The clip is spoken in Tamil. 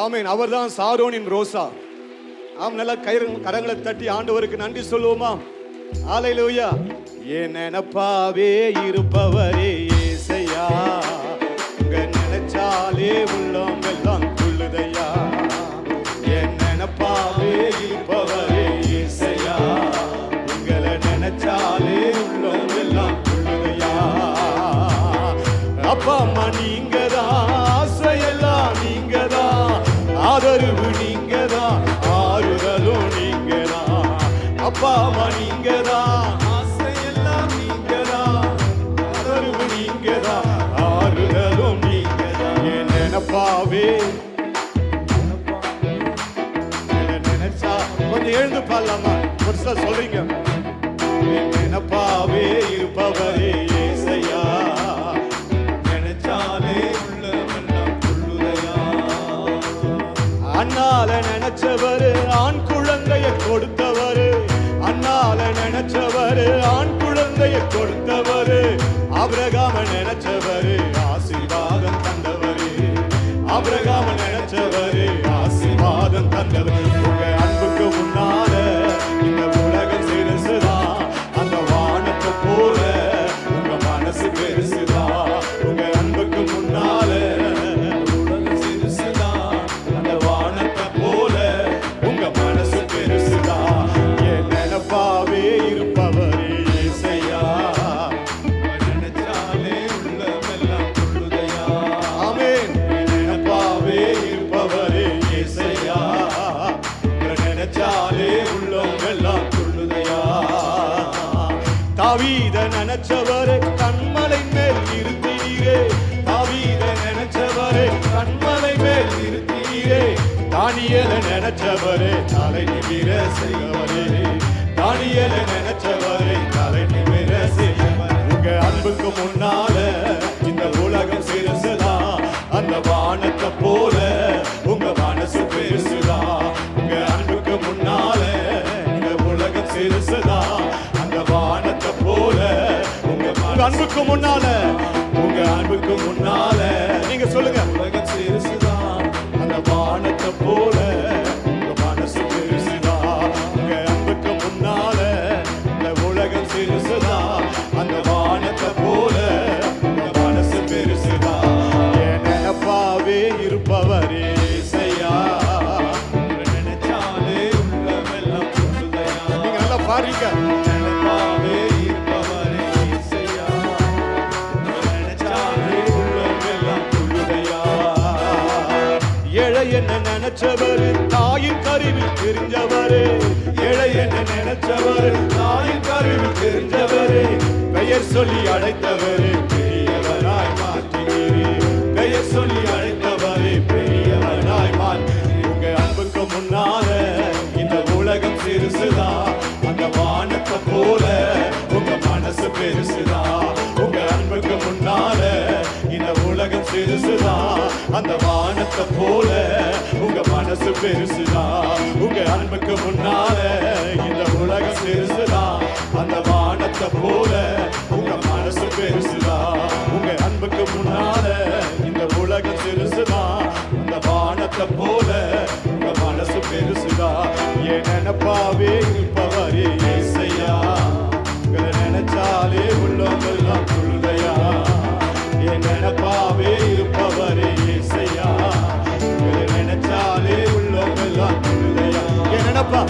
ஆமென். அவர்தான் சாரோனின் ரோசா. ஆம், நல்ல கரங்களை தட்டி ஆண்டவருக்கு நன்றி சொல்லுவோமா? ஹல்லேலூயா. என் நினைப்பாவே இருப்பவரே இயேசையா, உங்க நினைச்சாலே உள்ளம் எல்லாம் துள்ளுதையா. என் நினைப்பாவே இருப்பவரே இயேசையா, உங்களை நினைச்சாலே உள்ளம் எல்லாம் துள்ளுதையா. அப்பா அம்மா நீங்க தான், ஆசையெல்லாம் நீங்க தான், ஆதரவு நீங்க தான், ஆறுதலும் நீங்க தான். அப்பா அம்மா நீங்க தான், ஆசையெல்லாம் நீங்க தான், ஆதரவு நீங்க தான், ஆறுதலும் நீங்க தான். என் நினைப்பாவே நினைச்சா கொஞ்சம் எழுந்து பாடலாமா? பெருசா சொல்றீங்க. என் நினைப்பாவே இருப்பவரே இயேசையா, நினைச்சாலே உள்ளமெல்லாம் துள்ளுதையா. அண்ணால நினைச்சவரு ஆண் குழந்தைய கொடுத்தவரு, அண்ணால நினைச்சவரு ஆண் குழந்தைய கொடுத்தவரு, ஆபிரகாம நினைச்சவரு ஆசீர்வாதம் தந்தவரு, ஆபிரகாம நினைச்சவரு ஆசீர்வாதம் தந்தவரு. உங்க அன்புக்கு முன்னால இந்த உலகம் சிறுசுதான், அந்த வானத்தை போல உங்க மனசு பெருசுதான். உங்க அன்புக்கு முன்னால உலகம் சிறுசுதான், அந்த வானத்தை போல உங்க மனசு பெருசுதான். என் நினைப்பாவே இருப்பவரே இயேசையா, நினைச்சாலே உள்ளமெல்லாம் துள்ளுதையா. ஆமென். என் நினைப்பாவே இருப்பவரே இயேசையா, நினைச்சாலே உள்ளம் எல்லாம் துள்ளுதையா. தாவீத நினைச்சவரே கண்மலை மேல் இருத்தீரே, தாவீத நினைச்சவரே கண்மலை மேல் இருத்தீரே. தானியேல நினைச்சவரே தலை நிமிர செய்வரே, தானியேல நினைச்சவரே தலை நிமிர செய்வரே. உங்க அன்புக்கு முன்னால இந்த உலகம் சிறுசுதான், அந்த வானத்தை போல உங்க மனசு பெருசுதான். உங்க அன்புக்கு முன்னால இந்த உலகம் சிறுசுதான், அந்த வானத்தை போல உங்க அன்புக்கு முன்னால, உங்க அன்புக்கு முன்னால நீங்க சொல்லுங்க. உலகம் சிறுசுதான், அந்த வானத்தை போல உங்க மனசு பெருசுதான். உங்க அன்புக்கு முன்னால இந்த உலகம் சிறுசுதான், அந்த வானத்தை போல உங்க மனசு பெருசுதான். என் நினைப்பாவே இருப்பவரே இயேசையா, நினைச்சாலே உள்ளமெல்லாம் துள்ளுதையா. நீங்க நல்லா பாருங்க. நினைப்பாவே இருப்பவரே இயேசையா, நினைச்சாலே உள்ளமெல்லாம் துள்ளுதையா. ஏழை என்ன நினைச்சவரு தாயின் கருவில் தெரிஞ்சவரு, ஏழை என்ன நினைச்சவரு தாயின் கருவில் தெரிஞ்சவரு. பெயர் சொல்லி அழைத்தவரு பெரியவராய் மாற்றினீரே, பெயர் சொல்லி அழைத்தவரு பெரியவராய் மாற்றி. உங்க அன்புக்கு முன்னால இந்த உலகம் சிறுசுதான், அந்த வானத்தை போல உங்க மனசு பெருசுதான். உங்க அன்புக்கு முன்னால இந்த உலகம் சிறுசுதான், அந்த வானத்தை போல உங்க மனசு பெருசுதான். உங்க அன்புக்கு முன்னால இந்த உலகம் சிறுசுதான், அந்த வானத்தை போல உங்க மனசு பெருசுதான். உங்க அன்புக்கு முன்னால இந்த உலகம் சிறுசுதான், அந்த வானத்தை போல உங்க மனசு பெருசுதான். என் நினைப்பாவே இருப்பவரே இயேசையா, உங்களை நினைச்சாலே உள்ளம் எல்லாம் துள்ளுதையா. என் நினைப்பாவே இருப்பவரே இயேசையா, உங்களை நினைச்சாலே உள்ளம் எல்லாம் துள்ளுதையா. என் நினைப்பா